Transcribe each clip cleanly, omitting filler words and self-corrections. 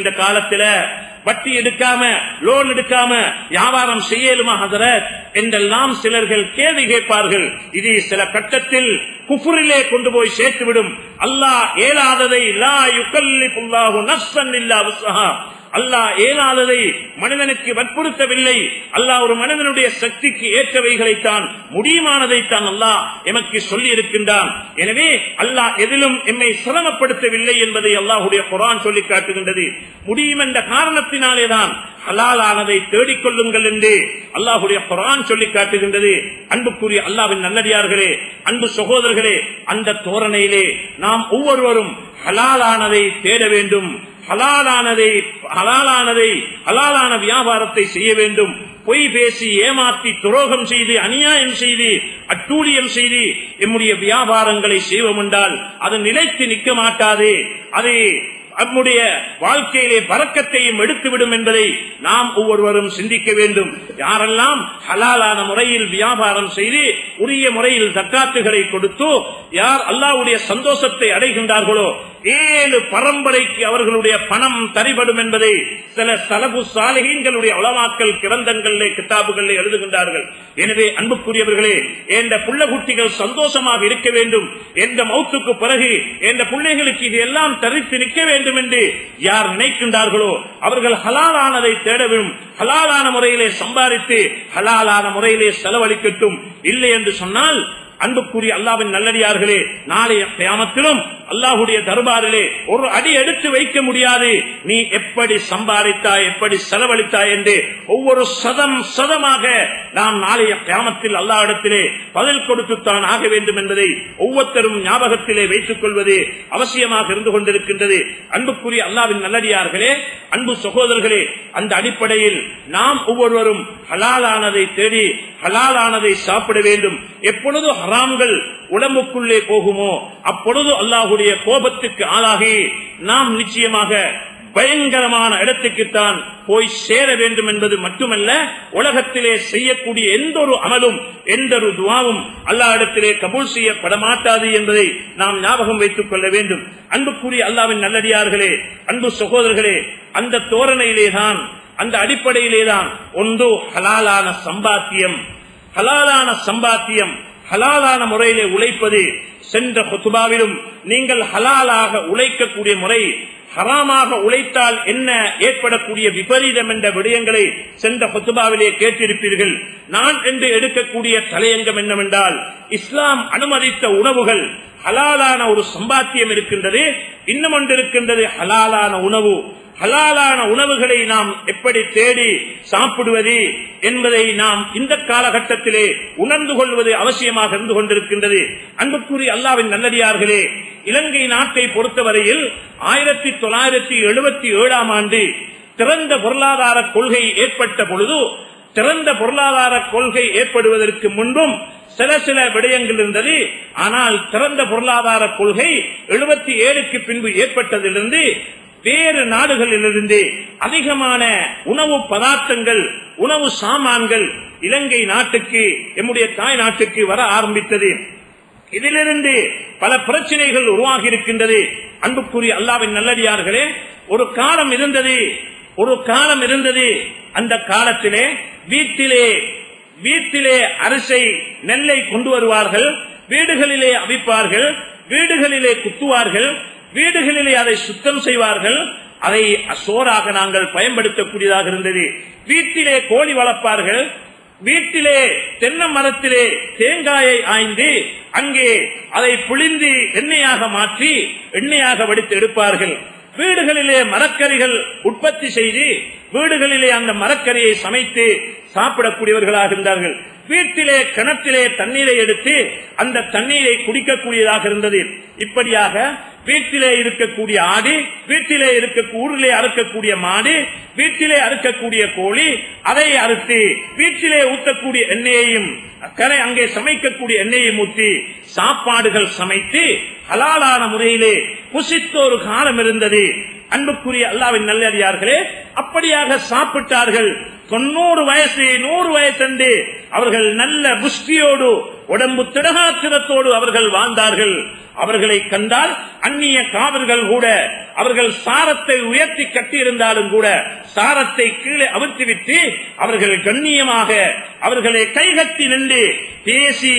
இந்த காலத்துல வட்டி எடுக்காம லோன் எடுக்காம வியாபாரம் செய்யலுமா ஹதரத் என்றெல்லாம் சிலர்கள் கேள்வி கேட்பார்கள். இது சில கட்டத்தில் குஃப்ரிலே கொண்டு போய் சேர்த்துவிடும். அல்லாஹ் ஏலாததை லா யுகல்லிஃபுல்லாஹு நஃப்ஸன் இல்லா வஸ்ஸஹா, அல்லாஹ் ஏலாததை மனிதனுக்கு வற்புறுத்தவில்லை. அல்லாஹ் ஒரு மனிதனுடைய சக்திக்கு ஏற்றவைகளைத்தான் முடியுமானதைத்தான் அல்லாஹ் எமக்கு சொல்லி இருக்கின்றான். எனவே அல்லாஹ் எதிலும் எம்மை சிரமப்படுத்தவில்லை என்பதை அல்லாஹ்வுடைய குர்ஆன் சொல்லி காட்டுகின்றது. முடியும் என்ற காரணத்தினாலேதான் ஹலாலானதை தேடிக்கொள்ளுங்கள் என்று அல்லாஹ்வுடைய குர்ஆன் சொல்லி காட்டுகின்றது. அன்புக்குரிய அல்லாஹ்வின் நல்லடியார்களே, அன்பு சகோதரர்களே, அந்த தோரணையிலே நாம் ஒவ்வொருவரும் ஹலாலானதை தேட வேண்டும். ஹலாலான வியாபாரத்தை செய்ய வேண்டும். பொய் பேசி ஏமாற்றி துரோகம் செய்து அநியாயம் செய்து அட்டூழியம் செய்து நம்முடைய வியாபாரங்களை செய்வோம் என்றால் அது நிலைத்து நிற்க மாட்டாது. அது நம்முடைய வாழ்க்கையிலே பரக்கத்தையும் எடுத்துவிடும் என்பதை நாம் ஒவ்வொருவரும் சிந்திக்க வேண்டும். யாரெல்லாம் ஹலாலான முறையில் வியாபாரம் செய்து உரிய முறையில் தக்காத்துகளை கொடுத்து யார் அல்லாஹ்வுடைய சந்தோஷத்தை அடைகின்றார்களோ 7 பரம்பரைக்கு அவர்களுடைய பணம் தரிபடும் என்பதை சில சலபு சாலிஹீன்களுடைய உலமாக்கள் கிரந்தங்களிலே கிதாபுகளிலே எழுதுகின்றார்கள். எனவே அன்புக்குரியவர்களே, என்ற புள்ள குட்டிகள் சந்தோஷமாக இருக்க வேண்டும், என்ற மௌத்துக்கு பிறகு என்ற பிள்ளைகளுக்கு இது எல்லாம் தரித்து நிற்க வேண்டும் என்று யார் நினைக்கின்றார்களோ அவர்கள் ஹலாலானதை தேடவும் ஹலாலான முறையிலே சம்பாதித்து ஹலாலான முறையிலே செலவழிக்கட்டும். இல்லை என்று சொன்னால் அன்புக்குரிய அல்லாஹ்வின் நல்லடியார்களே, நாளைய கியாமத்திலும் அல்லாஹ்வுடைய தர்பாரிலே ஒரு அடி எடுத்து வைக்க முடியாது. நீ எப்படி சம்பாதித்தாய், எப்படி செலவழித்தாய் என்று ஒவ்வொரு சதமாக நாம் நாளைய கியாமத்தில் அல்லாஹ்விடத்திலே பதில் கொடுத்துத்தான் ஆக வேண்டும் என்பதை ஒவ்வொருத்தரும் ஞாபகத்திலே வைத்துக் கொள்வது அவசியமாக இருந்து கொண்டிருக்கின்றது. அன்புக்குரிய அல்லாஹ்வின் நல்லடியார்களே, அன்பு சகோதரர்களே, அந்த அடிப்படையில் நாம் ஒவ்வொருவரும் ஹலாலானதை தேடி ஹலாலானதை சாப்பிட வேண்டும். எப்பொழுது ஹராம்கள் உடம்புக்குள்ளே போகுமோ அப்பொழுது அல்லாஹ்வுடைய கோபத்துக்கு ஆளாகி நாம் நிச்சயமாக பயங்கரமான இடத்துக்குத்தான் போய் சேர வேண்டும் என்பது மட்டுமல்ல, உலகத்திலே செய்யக்கூடிய எந்த ஒரு அமலும் எந்த ஒரு துஆவும் அல்லாஹ்விடத்திலே கபூல் செய்யப்பட மாட்டாது என்பதை நாம் ஞாபகம் வைத்துக் கொள்ள வேண்டும். அன்புக்குரிய அல்லாஹ்வின் நல்லடியார்களே, அன்பு சகோதரர்களே, அந்த தோரணையிலேதான் அந்த அடிப்படையிலேதான் ஒன்று ஹலாலான சம்பாத்தியம் ஹலாலான முறையிலே உழைப்பது. சென்ற குத்பாவிலும் நீங்கள் ஹலாலாக உழைக்கக்கூடிய முறை, ஹராமாக உழைத்தால் என்ன ஏற்படக்கூடிய விபரீதம் என்ற விடயங்களை சென்ற குத்பாவிலே கேட்டிருப்பீர்கள். நான் என்று எடுக்கக்கூடிய தலையங்கம் என்னவென்றால், இஸ்லாம் அனுமதித்த உணவுகள் ஹலாலான ஒரு சம்பாத்தியம் இருக்கின்றது, இன்னும் ஒன்று இருக்கின்றது ஹலாலான உணவு. ஹலாலான உணவுகளை நாம் எப்படி தேடி சாப்பிடுவது என்பதை நாம் இந்த காலகட்டத்திலே உணர்ந்து கொள்வது அவசியமாக இருந்து கொண்டிருக்கின்றது. அன்புக்குரிய அல்லாஹ்வின் நல்லடியார்களே, இலங்கை நாட்டை பொறுத்தவரையில் 1977ஆம் ஆண்டு திறந்த பொருளாதார கொள்கை ஏற்பட்ட பொழுது, திறந்த பொருளாதார கொள்கை ஏற்படுவதற்கு முன்பும் சில விடயங்கள் இருந்தது. ஆனால் திறந்த பொருளாதார கொள்கை 77க்கு பின்பு ஏற்பட்டதிலிருந்து வேறு நாடுகளிலிருந்து அதிகமான உணவு பதார்த்தங்கள், உணவு சாமான்கள் இலங்கை நாட்டுக்கு, நம்முடைய தாய் நாட்டுக்கு வர ஆரம்பித்தது. இதிலிருந்து பல பிரச்சனைகள் உருவாகி இருக்கின்றது. அன்புக்குரிய அல்லாஹ்வின் நல்லடியார்களே, ஒரு காலம் இருந்தது. அந்த காலத்திலே வீட்டிலே அரிசை நெல்லை கொண்டு வருவார்கள், வீடுகளிலே அவிப்பார்கள், வீடுகளிலே குத்துவார்கள், வீடுகளிலே அதை சுத்தம் செய்வார்கள், அதை சோறாக நாங்கள் பயன்படுத்தக்கூடியதாக இருந்தது. வீட்டிலே கோழி வளர்ப்பார்கள், வீட்டிலே தென்னை மரத்திலே தேங்காயை ஆய்ந்து அங்கே அதை புளிந்து எண்ணெயாக மாற்றி எண்ணெயாக வடித்து எடுப்பார்கள். வீடுகளிலே மரக்கறிகள் உற்பத்தி செய்து வீடுகளிலே அந்த மரக்கறியை சமைத்து சாப்பிடக்கூடியவர்களாக இருந்தார்கள். வீட்டிலே கிணற்றிலே தண்ணீரை எடுத்து அந்த தண்ணீரை குடிக்கக்கூடியதாக இருந்தது. இப்படியாக வீட்டிலே இருக்கக்கூடிய ஆடு, வீட்டிலே ஊரிலே அறுக்கக்கூடிய மாடு, வீட்டிலே அறுக்கக்கூடிய கோழி, அதை அறுத்து வீட்டிலே ஊற்றக்கூடிய எண்ணெயையும் அங்கே சமைக்கக்கூடிய எண்ணெயையும் ஊற்றி சாப்பாடுகள் சமைத்து ஹலாலான முறையிலே புசித்த ஒரு காலம் இருந்தது. அன்புக்குரிய அல்லாஹ்வின் நல்லடியார்களே, அப்படியாக சாப்பிட்டார்கள். 90 வயசு 100 வயசு அவர்கள் நல்ல புஷ்டியோடு உடம்பு திடகாத்திரத்தோடு அவர்கள் வாழ்ந்தார்கள். அவர்களை கண்டால் அந்நிய காவல்கள் கூட அவர்கள் சாரத்தை உயர்த்தி கட்டியிருந்தாலும் கூட சாரத்தை கீழே அவிழ்த்துவிட்டு அவர்கள் கண்ணியமாக அவர்களை கைகட்டி நின்று பேசி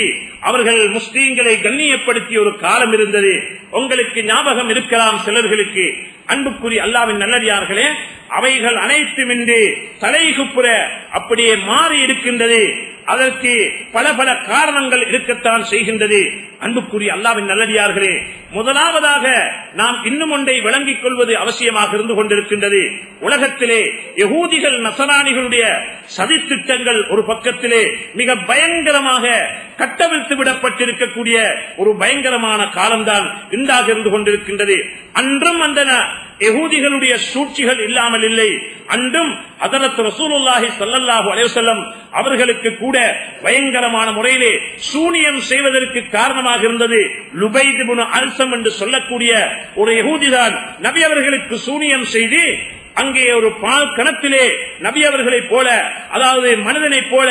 அவர்கள் முஸ்லீம்களை கண்ணியப்படுத்திய ஒரு காலம் இருந்தது. உங்களுக்கு ஞாபகம் இருக்கலாம் சிலர்களுக்கு. அன்புக்குரிய அல்லாஹ்வின் நல்லடியார்களே, அவைகள் அனைத்துமின்றி தலைகுப்புற அப்படியே மாறி இருக்கின்றது. அதற்கு பல பல காரணங்கள் இருக்கத்தான் செய்கின்றது. அன்புக்குரிய அல்லாஹ்வின் நல்லடியார்களே, முதலாவதாக நாம் இன்னும் ஒன்றை விளங்கிக் கொள்வது அவசியமாக இருந்து கொண்டிருக்கின்றது. உலகத்திலே யகூதிகள் நசராணிகளுடைய சதித்திட்டங்கள் ஒரு பக்கத்திலே மிக பயங்கரமாக கட்டவிழ்த்து விடப்பட்டிருக்கக்கூடிய ஒரு பயங்கரமான காலம்தான் இன்றாக இருந்து கொண்டிருக்கின்றது. அன்றும் அந்த யகூதிகளுடைய சூழ்ச்சிகள் இல்லாமல் இல்லை. அன்றும் ஹஜ்ரத் ரசூலுல்லாஹி ஸல்லல்லாஹு அலைஹி வஸல்லம் அவர்களுக்கு கூட பயங்கரமான முறையிலே சூனியம் செய்வதற்கு காரணமாக இருந்தது லுபைத் இப்னு அல்சம் என்று சொல்லக்கூடிய ஒரு யகூதிதான் நபி அவர்களுக்கு சூனியம் செய்து அங்கே ஒரு பால் கணத்திலே நபி அவர்களைப் போல, அதாவது மனிதனைப் போல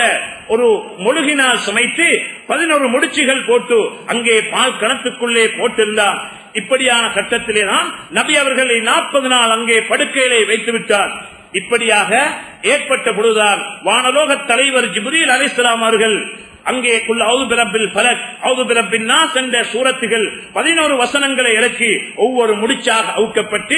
ஒரு மொழுகினால் சமைத்து 11 முடிச்சுகள் போட்டு அங்கே பால் கணத்துக்குள்ளே போட்டிருந்தார். இப்படியான கட்டத்திலே தான் நபி அவர்களை 40 நாள் அங்கே படுக்கையிலே வைத்து விட்டார். இப்படியாக ஏற்பட்ட பொழுதுதான் வானலோக தலைவர் ஜிப்ரீல் அலைஹிஸ்ஸலாம் அவர்கள் அங்கே குல் அஊது பிரப்பில் ஃபலக் அஊது பிரப்பின் நாஸ் என்ற சூரத்துகள் 11 வசனங்களை இறக்கி ஒவ்வொரு முடிச்சாக அவுக்கப்பட்டு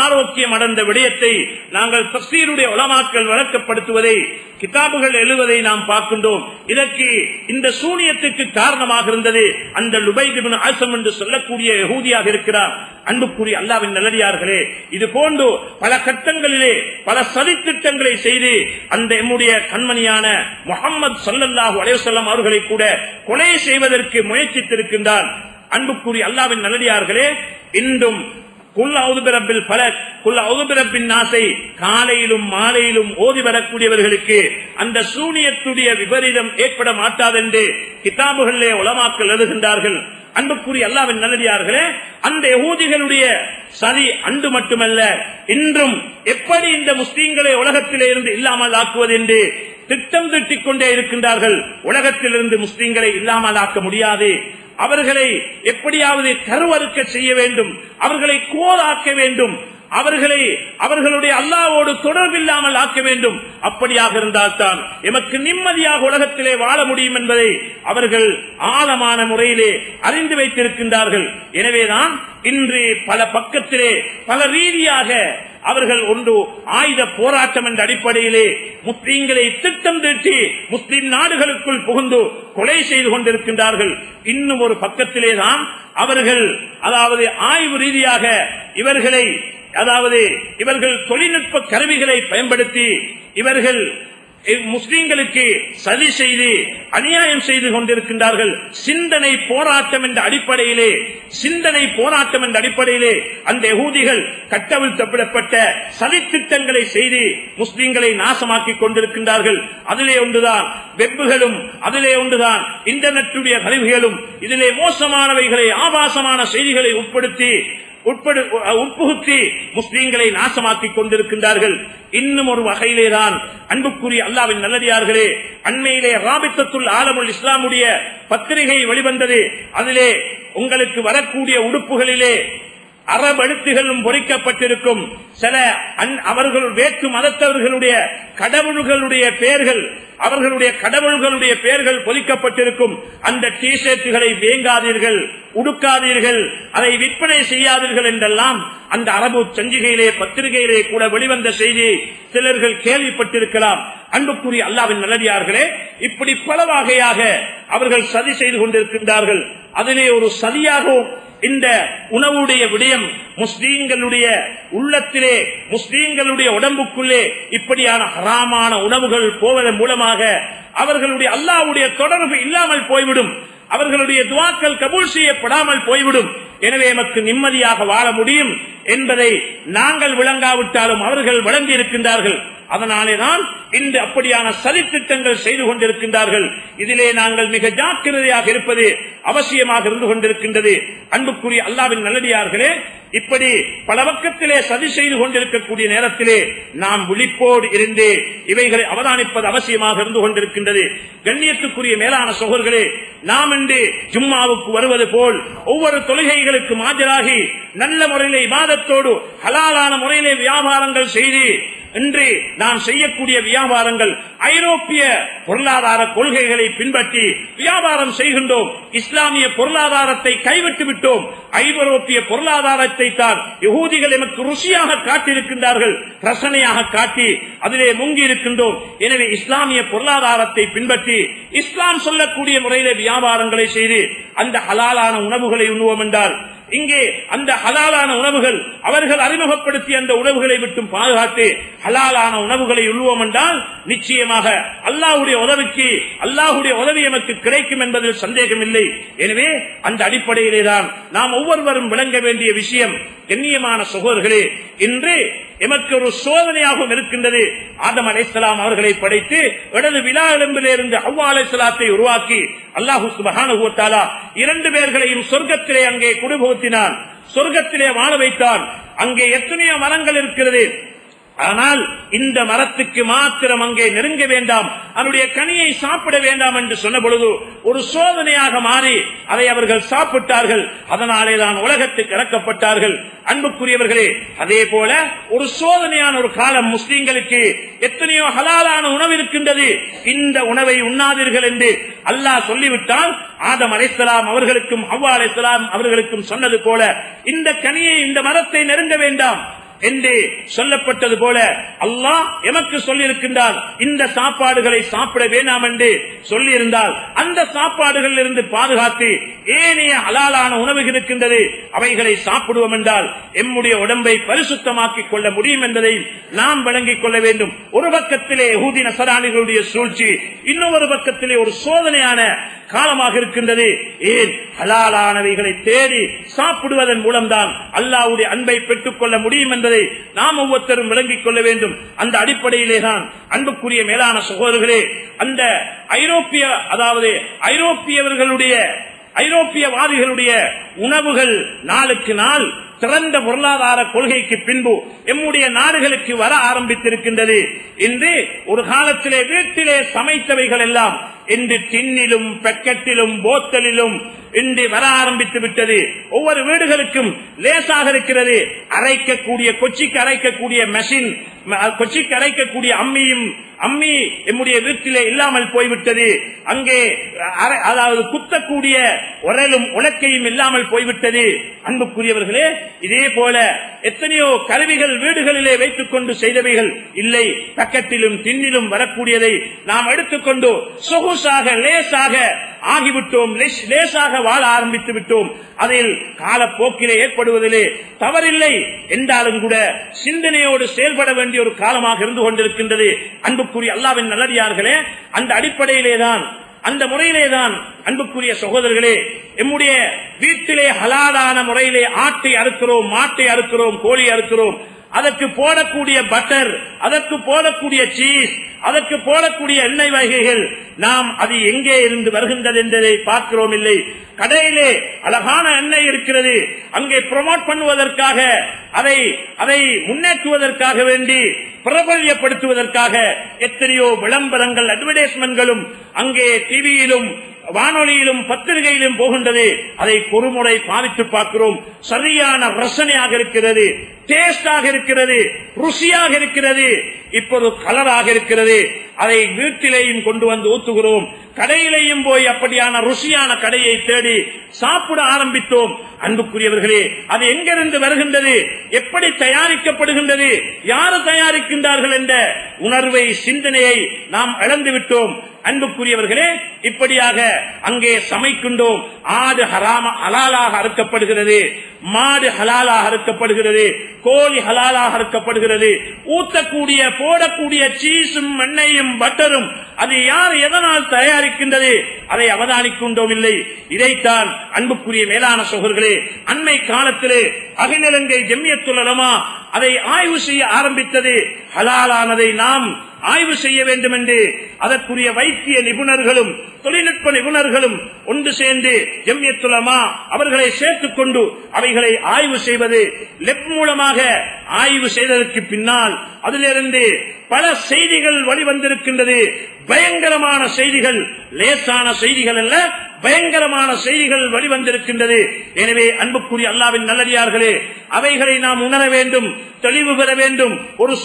ஆரோக்கியம் அடைந்த விடயத்தை நாங்கள் தஃசீருடைய உலமாக்கள் விளக்கப்படுத்துவதை, கிதாபுகள் எழுதுவதை நாம் பார்க்கின்றோம். இதற்கு இந்த சூனியத்துக்கு காரணமாக இருந்தது அந்த லுபைத் இப்னு அல்சம் என்று சொல்லக்கூடிய யகூதியாக இருக்கிறார். அன்புக்குரிய அல்லாஹ்வின் நல்லடியார்களே, இது போன்று பல கட்டங்களிலே பல சதித்திட்டங்களை செய்து அந்த எம்முடைய கண்மணியான முஹம்மது ஸல்லல்லாஹு அலைஹி வஸல்லம் அவர்களை கூட கொலை செய்வதற்கு முயற்சித்திருக்கின்றார். அன்புக்குரிய அல்லாஹ்வின் நல்லடியார்களே, இன்றும் குல் அஊது பிரப்பில் ஃபலக் குல் அஊது பிரப்பின் நாஸை காலையிலும் மாலையிலும் ஓதி வரக்கூடியவர்களுக்கு அந்த சூனியத்துடைய விபரீதம் ஏற்பட மாட்டாது என்று கிதாபுகளிலே உலமாக்கள் எழுதுகின்றார்கள். அன்புக்குரிய அல்லாஹ்வின் நல்லடியார்களே, அந்த யகூதிகளுடைய சதி அன்று மட்டுமல்ல, இன்றும் எப்படி இந்த முஸ்லீம்களை உலகத்திலே இருந்து இல்லாமல் ஆக்குவது என்று திட்டம் தீட்டிக் கொண்டே இருக்கின்றார்கள். உலகத்திலிருந்து முஸ்லீம்களை இல்லாமல் ஆக்க முடியாது. அவர்களை எப்படியாவது கருவறுக்க செய்ய வேண்டும், அவர்களை கோலாக்க வேண்டும், அவர்களுடைய அல்லாஹ்வோடு தொடர்பில்லாமல் ஆக்க வேண்டும். அப்படியாக இருந்தால்தான் எமக்கு நிம்மதியாக உலகத்திலே வாழ முடியும் என்பதை அவர்கள் ஆழமான முறையிலே அறிந்து வைத்திருக்கின்றார்கள். எனவேதான் இன்று பல பக்கத்திலே பல ரீதியாக அவர்கள் ஒன்று ஆயுத போராட்டம் என்ற அடிப்படையிலே முஸ்லீம்களை திட்டம் தீட்டி முஸ்லிம் நாடுகளுக்குள் புகுந்து கொலை செய்து கொண்டிருக்கின்றார்கள். இன்னும் ஒரு பக்கத்திலேதான் அவர்கள், அதாவது ஆய்வு ரீதியாக இவர்கள் தொழில்நுட்ப கருவிகளை பயன்படுத்தி இவர்கள் முஸ்லீம்களுக்கு சதி செய்து அநியாயம் செய்து கொண்டிருக்கின்றார்கள். சிந்தனை போராட்டம் என்ற அடிப்படையிலே அந்த யகூதிகள் கட்டவிழ்த்தப்பட்ட சதித்திட்டங்களை செய்து முஸ்லீம்களை நாசமாக்கிக் கொண்டிருக்கின்றார்கள். அதிலே ஒன்றுதான் வெப்புகளும், அதிலே ஒன்றுதான் இன்டர்நெட்டுடைய கருவிகளும். இதிலே மோசமானவைகளை, ஆபாசமான செய்திகளை உட்புகுத்தி முஸ்லீம்களை நாசமாக்கிக் கொண்டிருக்கின்றார்கள். இன்னும் ஒரு வகையிலேதான் அன்புக்குரிய அல்லாஹ்வின் நல்லடியார்களே, அண்மையிலே ராபித்தத்துல் ஆலமுல் இஸ்லாமுடைய பத்திரிகை வெளிவந்தது. அதிலே உங்களுக்கு வரக்கூடிய உடுப்புகளிலே அரபு எழுத்துகளும் பொறிக்கப்பட்டிருக்கும். சில அவர்கள் வேற்று மதத்தவர்களுடைய கடவுள்களுடைய பெயர்கள், அவர்களுடைய கடவுள்களுடைய பெயர்கள் பொறிக்கப்பட்டிருக்கும். அந்த டி ஷர்ட்டுகளை வேங்காதீர்கள், உடுக்காதீர்கள், அதை விற்பனை செய்யாதீர்கள் என்றெல்லாம் அந்த அரபு சஞ்சிகையிலே பத்திரிகையிலே கூட வெளிவந்த செய்தி சிலர்கள் கேள்விப்பட்டிருக்கலாம். அன்புக்குரிய அல்லாஹ்வின் நல்லடியார்களே, இப்படி பல வகையாக அவர்கள் சதி செய்து கொண்டிருக்கின்றார்கள். அதிலே ஒரு சதியாகவும் இந்த உணவுடைய விடயம் முஸ்லீம்களுடைய உள்ளத்திலே, முஸ்லீம்களுடைய உடம்புக்குள்ளே இப்படியான ஹராமான உணவுகள் போவதன் மூலமாக அவர்களுடைய அல்லாஹ்வுடைய தொடர்பு இல்லாமல் போய்விடும், அவர்களுடைய துஆக்கள் கபூல் செய்யப்படாமல் போய்விடும். எனவே நமக்கு நிம்மதியாக வாழ முடியும் என்பதை நாங்கள் விளங்காவிட்டாலும் அவர்கள் விளங்கி இருக்கின்றார்கள். அதனாலேதான் இன்று அப்படியான சதித்திட்டங்கள் செய்து கொண்டிருக்கின்றார்கள். இதிலே நாங்கள் மிக ஜாக்கிரதையாக இருப்பது அவசியமாக இருந்து கொண்டிருக்கின்றது. அன்புக்குரிய அல்லாஹ்வின் நல்லடியார்களே, இப்படி பல பக்கத்திலே சதி செய்து கொண்டிருக்கக்கூடிய நேரத்திலே நாம் விழிப்போடு இருந்து இவைகளை அவதானிப்பது அவசியமாக இருந்து கொண்டிருக்கின்றது. கண்ணியத்துக்குரிய மேலான சகோதரர்களே, நாம் இன்று ஜும்மாவுக்கு வருவது போல் ஒவ்வொரு தொழுகைகளுக்கு ஆஜராகி நல்ல முறையிலே இபாதத்தோடு ஹலாலான முறையிலே வியாபாரங்கள் செய்து இன்று நாம் செய்யக்கூடிய வியாபாரங்கள் ஐரோப்பிய பொருளாதார கொள்கைகளை பின்பற்றி வியாபாரம் செய்கின்றோம். இஸ்லாமிய பொருளாதாரத்தை கைவிட்டு விட்டோம். ஐரோப்பிய பொருளாதாரத்தை தான் யகூதிகள் எமக்கு ருசியாக காட்டியிருக்கின்றார்கள், ரசனையாக காட்டி அதிலே முங்கி இருக்கின்றோம். எனவே இஸ்லாமிய பொருளாதாரத்தை பின்பற்றி இஸ்லாம் சொல்லக்கூடிய முறையிலே வியாபாரங்களை செய்து அந்த ஹலாலான உணவுகளை உண்ணுவோம் என்றால், இங்கே அந்த ஹலாலான உணவுகள் அவர்கள் அறிமுகப்படுத்திய அந்த உணவுகளை விட்டும் பாதுகாத்து ஹலாலான உணவுகளை உள்வோம் என்றால் நிச்சயமாக அல்லாஹ்வுடைய உதவிக்கு அல்லாஹ்வுடைய உதவி நமக்கு கிடைக்கும் என்பதில் சந்தேகம் இல்லை. எனவே அந்த அடிப்படையிலேதான் நாம் ஒவ்வொருவரும் விளங்க வேண்டிய விஷயம். கண்ணியமான சகோதரர்களே, இன்று எமக்கு ஒரு சோதனையாகவும் இருக்கின்றது. ஆதம் அலைஹிஸ்ஸலாம் அவர்களை படைத்து இடது விலா எலும்பிலிருந்து ஹவ்வா அலைஹிஸ்ஸலாத்தை உருவாக்கி அல்லாஹ் சுப்ஹானஹு வ தஆலா இரண்டு பேர்களையும் சொர்க்கத்திலே அங்கே குடிபுகுத்தினான், சொர்க்கத்திலே வாழ வைத்தான். அங்கே எத்தனையோ மரங்கள் இருக்கிறது, ஆனால் இந்த மரத்துக்கு மாத்திரம் அங்கே நெருங்க வேண்டாம், அதனுடைய கனியை சாப்பிட வேண்டாம் என்று சொன்ன பொழுது ஒரு சோதனையாக மாறி அதை அவர்கள் சாப்பிட்டார்கள். அதனாலேதான் உலகத்துக்கு இறக்கப்பட்டார்கள். அன்புக்குரியவர்களே, அதே போல ஒரு சோதனையான ஒரு காலம் முஸ்லிம்களுக்கு. எத்தனையோ ஹலாலான உணவு இருக்கின்றது, இந்த உணவை உண்ணாதீர்கள் என்று அல்லாஹ் சொல்லிவிட்டால் ஆதம் அலைஹிஸ்ஸலாம் அவர்களுக்கும் ஹவ்வா அலைஹிஸ்ஸலாம் அவர்களுக்கும் சொன்னது போல இந்த கனியை இந்த மரத்தை நெருங்க வேண்டாம் என்று சொல்லப்பட்டது போல அல்லாஹ் எமக்கு சொல்லியிருக்கின்றார், இந்த சாப்பாடுகளை சாப்பிட வேண்டாம் என்று சொல்லியிருந்தால் அந்த சாப்பாடுகளில் இருந்து பாதுகாத்து ஏனைய ஹலாலான உணவுகள் இருக்கின்றது, அவைகளை சாப்பிடுவோம் என்றால் எம்முடைய உடம்பை பரிசுத்தமாக்கிக் கொள்ள முடியும் என்பதை நாம் விளங்கிக் கொள்ள வேண்டும். ஒரு பக்கத்திலே யஹூதி நஸரானிகளுடைய சூழ்ச்சி, இன்னொரு பக்கத்திலே ஒரு சோதனையான காலமாக இருக்கின்றது. ஏன்? ஹலாலானவைகளை தேடி சாப்பிடுவதன் மூலம்தான் அல்லாஹ்வுடைய அன்பை பெற்றுக் கொள்ள முடியும் என்பதை நாம் ஒவ்வொருத்தரும் விளங்கிக் கொள்ள வேண்டும். அந்த அடிப்படையிலேதான் அன்புக்குரிய மேலான சகோதரர்களே, அந்த ஐரோப்பியவாதிகளுடைய உணவுகள் நாளுக்கு நாள் திறந்த பொருளாதார கொள்கைக்கு பின்பு எம்முடைய நாடுகளுக்கு வர ஆரம்பித்திருக்கின்றது. இன்று ஒரு காலத்திலே வீட்டிலே சமைத்தவைகள் எல்லாம் இன்று டின்னிலும் பெக்கெட்டிலும் போத்தலிலும் இன்று வர ஆரம்பித்து விட்டது. ஒவ்வொரு வீடுகளுக்கும் லேசாக இருக்கிறது. அரைக்கக்கூடிய கொச்சிக்கு அரைக்கக்கூடிய மெஷின், கொச்சிக்கு அரைக்கக்கூடிய அம்மி எம்முடைய வீட்டிலே இல்லாமல் போய்விட்டது. அங்கே அதாவது குத்தக்கூடிய உரலும் உலக்கையும் இல்லாமல் போய்விட்டது. அன்புக்குரியவர்களே, இதே போல எத்தனையோ கருவிகள் வீடுகளிலே வைத்துக் கொண்டு செய்தவைகள் இல்லை, பக்கத்திலும் தின்னிலும் வரக்கூடியதை நாம் எடுத்துக்கொண்டு சொகுசாக லேசாக ஆகிவிட்டோம், லேசாக வாழ ஆரம்பித்து விட்டோம். அதில் காலப்போக்கிலே ஏற்படுவதிலே தவறில்லை என்றாலும் கூட சிந்தனையோடு செயல்பட வேண்டிய ஒரு காலமாக இருந்து கொண்டிருக்கின்றது. அன்புக்குரிய அல்லாஹ்வின் நல்லடியார்களே, அந்த அடிப்படையிலேதான் அந்த முறையிலேதான் அன்புக்குரிய சகோதரர்களே, எம்முடைய வீட்டிலே ஹலாலான முறையிலே ஆட்டை அறுக்கிறோம், மாட்டை அறுக்கிறோம், கோழி அறுக்கிறோம். அதற்கு போடக்கூடிய பட்டர், அதற்கு போடக்கூடிய சீஸ், அதற்கு போடக்கூடிய எண்ணெய் வகைகள் நாம் அது எங்கே இருந்து வருகின்றது என்பதை பார்க்கிறோம் இல்லை. கடையிலே அழகான எண்ணெய் இருக்கிறது, அங்கே ப்ரமோட் பண்ணுவதற்காக அதை முன்னேற்றுவதற்காக வேண்டி பிரபல்யப்படுத்துவதற்காக எத்தனையோ விளம்பரங்கள், அட்வர்டைஸ்மெண்ட்களும் அங்கே டிவியிலும் வானொலியிலும் பத்திரிகையிலும் போகின்றது. அதை ஒருமுறை பாவித்து பார்க்கிறோம். சரியான ரசனையாக இருக்கிறது, டேஸ்டாக இருக்கிறது, ருசியாக இருக்கிறது, இப்போது கலராக இருக்கிறது. அதை வீட்டிலேயும் கொண்டு வந்து ஊத்துகிறோம். கடையிலேயும் போய் அப்படியான ருசியான கடையை தேடி சாப்பிட ஆரம்பித்தோம். அன்புக்குரியவர்களே, அது எங்கிருந்து வருகின்றது, எப்படி தயாரிக்கப்படுகின்றது, யாரு தயாரிக்கின்றார்கள் என்ற உணர்வை, சிந்தனையை நாம் இழந்துவிட்டோம். அன்புக்குரியவர்களே, இப்படியாக அங்கே சமைக்கின்றோம். ஆடு ஹலாலாக அறுக்கப்படுகிறது, மாடு ஹலாலாக அறுக்கப்படுகிறது, கோழி ஹலாலாக அறுக்கப்படுகிறது. ஊத்தக்கூடிய போடக்கூடிய சீஸும் எண்ணெயும் பட்டரும் அது யார் எதனால் தயாரிக்க தயாரிக்கின்றது, அதை அவதானிக்கின்றோம் இல்லை. இதைத்தான் அன்புக்குரிய மேலான சகோதரர்களே, அண்மை காலத்திலே அகில இலங்கை ஜம்மியத்துல் உலமா அதை ஆய்வு செய்ய ஆரம்பித்தது. ஹலாலானதை நாம் ஆய்வு செய்ய வேண்டும் என்று அதற்குரிய வைத்திய நிபுணர்களும் தொழில்நுட்ப நிபுணர்களும் ஒன்று சேர்ந்து ஜம்மியத்துல் உலமா அவர்களை சேர்த்துக் கொண்டு அவைகளை ஆய்வு செய்வது. லெப் மூலமாக ஆய்வு செய்ததற்கு பின்னால் அதிலிருந்து பல செய்திகள் வெளிவந்திருக்கின்றது. பயங்கரமான செய்திகள், லேசான செய்திகள் அல்ல, பயங்கரமான செய்திகள் வெளிவந்திருக்கின்றது. எனவே அன்புக்குரிய அல்லாஹ்வின் நல்லடியார்களே, அவைகளை நாம் உணர வேண்டும், தெளிவு பெற வேண்டும். ஒரு